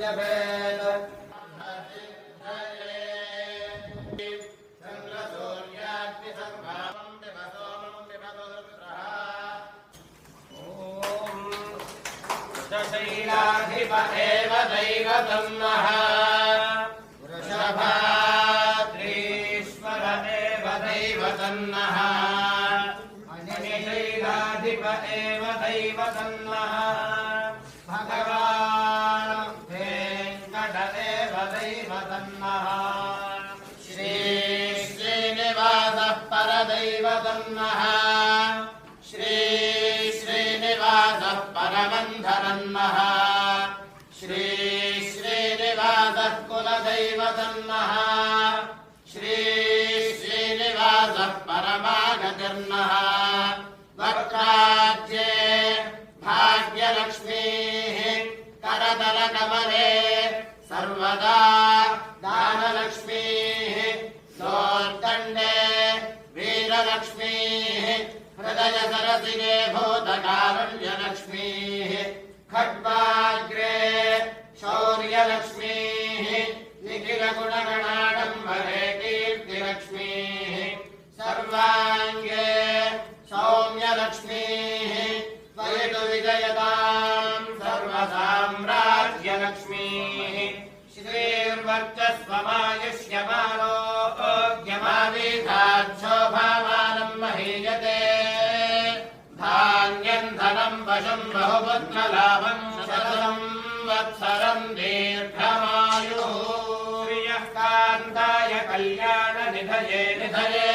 जपेत् शैलाधिपतेव दैवतं नः वृषभाद्रीश्वर एव दैवतं नः शैलाधिप एव दैवतं नः भगवान् वेङ्कट एव दैवतं नः श्रीनिवासः परदैवतं नः श्रीनिवासः परमन्धरं नः श्रीनिवासः कुलदैवतं नः श्रीनिवासः परमागतिर्नः वक्त्राज्ये भाग्यलक्ष्मीः करतलकमले सर्वदा दानलक्ष्मीः दोर्दण्डे वीरलक्ष्मीः हृदय सरसिजे भूतकारुण्यलक्ष्मीः खड्वाग्रे शौर्यलक्ष्मीः निखिलगुणगणाडम्बरे कीर्तिलक्ष्मीः सर्वाङ्गे सौम्यलक्ष्मीः वयतु विजयतां सर्वसाम्राज्यलक्ष्मीः श्रीर्वर्चस्वमायुष्यमारोग्यमादीधाच्छोभामानं महीयते धान्यं धनं वशं बहुपुत्रलाभं शतं वत्सरं दीर्घमायुः प्रियः कान्ताय कल्याणनिधये निधये